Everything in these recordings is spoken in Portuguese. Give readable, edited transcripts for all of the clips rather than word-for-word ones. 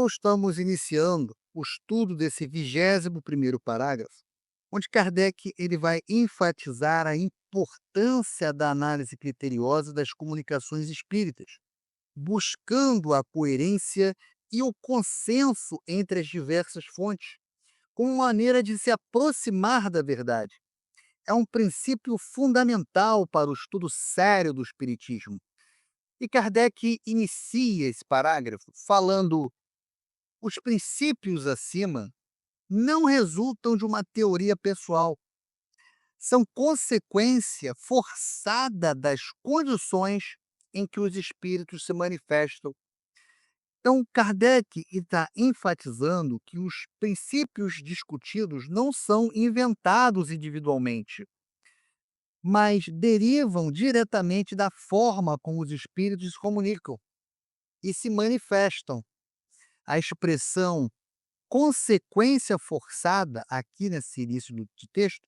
Então, estamos iniciando o estudo desse 21º parágrafo, onde Kardec ele vai enfatizar a importância da análise criteriosa das comunicações espíritas, buscando a coerência e o consenso entre as diversas fontes, como maneira de se aproximar da verdade. É um princípio fundamental para o estudo sério do Espiritismo. E Kardec inicia esse parágrafo falando: os princípios acima não resultam de uma teoria pessoal, são consequência forçada das condições em que os espíritos se manifestam. Então, Kardec está enfatizando que os princípios discutidos não são inventados individualmente, mas derivam diretamente da forma como os espíritos se comunicam e se manifestam. A expressão consequência forçada, aqui nesse início de texto,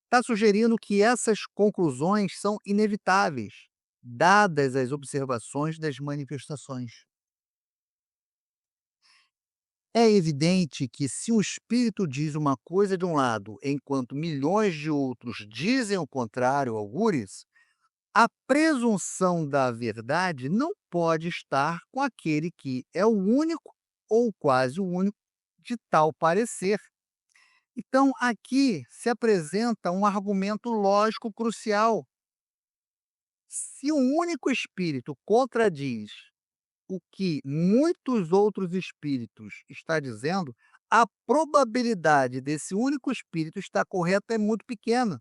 está sugerindo que essas conclusões são inevitáveis, dadas as observações das manifestações. É evidente que, se um espírito diz uma coisa de um lado, enquanto milhões de outros dizem o contrário, algures, a presunção da verdade não pode estar com aquele que é o único ou quase o único de tal parecer. Então, aqui se apresenta um argumento lógico crucial. Se um único espírito contradiz o que muitos outros espíritos está dizendo, a probabilidade desse único espírito estar correto é muito pequena.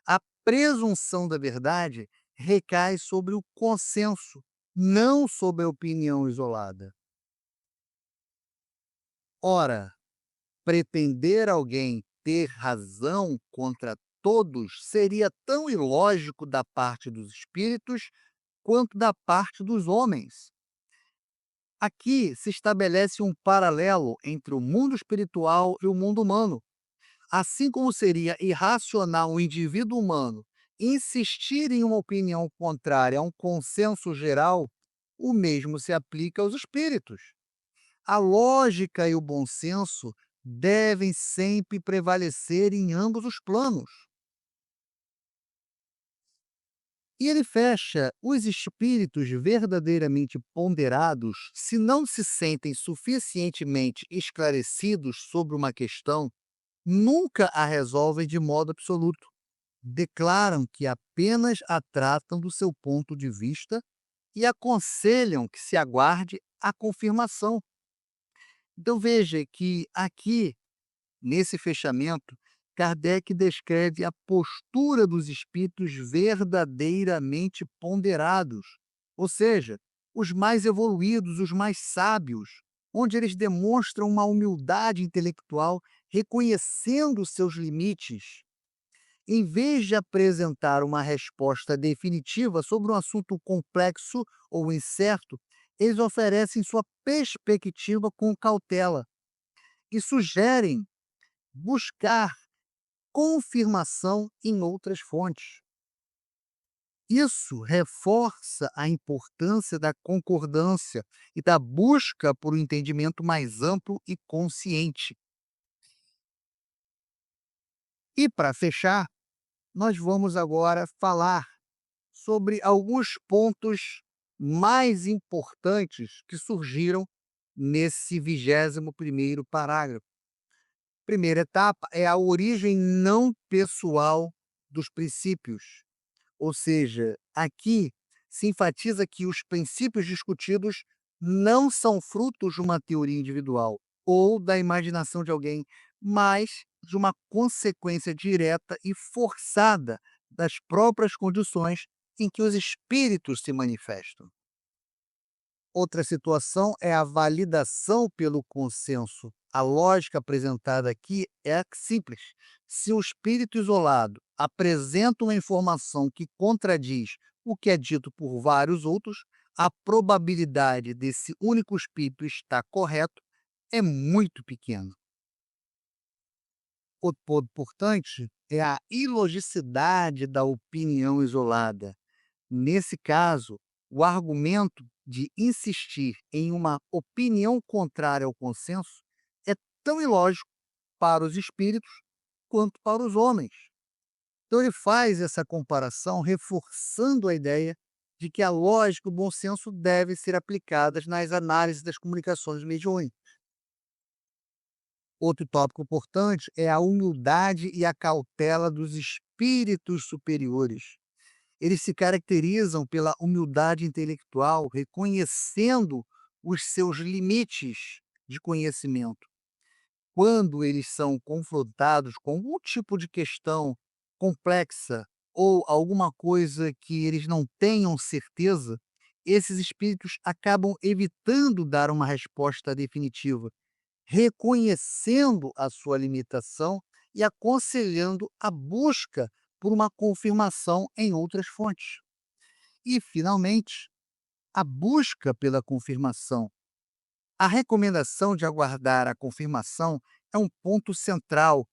A presunção da verdade recai sobre o consenso, não sobre a opinião isolada. Ora, pretender alguém ter razão contra todos seria tão ilógico da parte dos espíritos quanto da parte dos homens. Aqui se estabelece um paralelo entre o mundo espiritual e o mundo humano. Assim como seria irracional o indivíduo humano insistir em uma opinião contrária a um consenso geral, o mesmo se aplica aos espíritos. A lógica e o bom senso devem sempre prevalecer em ambos os planos. E ele fecha: os espíritos verdadeiramente ponderados, se não se sentem suficientemente esclarecidos sobre uma questão, nunca a resolvem de modo absoluto. Declaram que apenas a tratam do seu ponto de vista e aconselham que se aguarde a confirmação. Então veja que aqui, nesse fechamento, Kardec descreve a postura dos espíritos verdadeiramente ponderados, ou seja, os mais evoluídos, os mais sábios, onde eles demonstram uma humildade intelectual, reconhecendo seus limites. Em vez de apresentar uma resposta definitiva sobre um assunto complexo ou incerto, eles oferecem sua perspectiva com cautela e sugerem buscar confirmação em outras fontes. Isso reforça a importância da concordância e da busca por um entendimento mais amplo e consciente. E para fechar, nós vamos agora falar sobre alguns pontos mais importantes que surgiram nesse 21º parágrafo. Primeira etapa é a origem não pessoal dos princípios, ou seja, aqui se enfatiza que os princípios discutidos não são frutos de uma teoria individual ou da imaginação de alguém, mas de uma consequência direta e forçada das próprias condições em que os espíritos se manifestam. Outra situação é a validação pelo consenso. A lógica apresentada aqui é simples. Se o espírito isolado apresenta uma informação que contradiz o que é dito por vários outros, a probabilidade desse único espírito estar correto é muito pequena. Outro ponto importante é a ilogicidade da opinião isolada. Nesse caso, O argumento de insistir em uma opinião contrária ao consenso é tão ilógico para os espíritos quanto para os homens. Então ele faz essa comparação reforçando a ideia de que a lógica e o bom senso devem ser aplicadas nas análises das comunicações mediúnicas. Outro tópico importante é a humildade e a cautela dos espíritos superiores. Eles se caracterizam pela humildade intelectual, reconhecendo os seus limites de conhecimento. Quando eles são confrontados com algum tipo de questão complexa ou alguma coisa que eles não tenham certeza, esses espíritos acabam evitando dar uma resposta definitiva, reconhecendo a sua limitação e aconselhando a busca por uma confirmação em outras fontes. E, finalmente, a busca pela confirmação. A recomendação de aguardar a confirmação é um ponto central.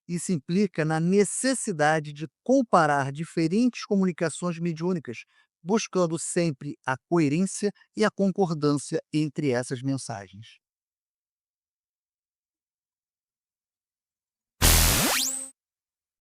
Isso implica na necessidade de comparar diferentes comunicações mediúnicas, buscando sempre a coerência e a concordância entre essas mensagens.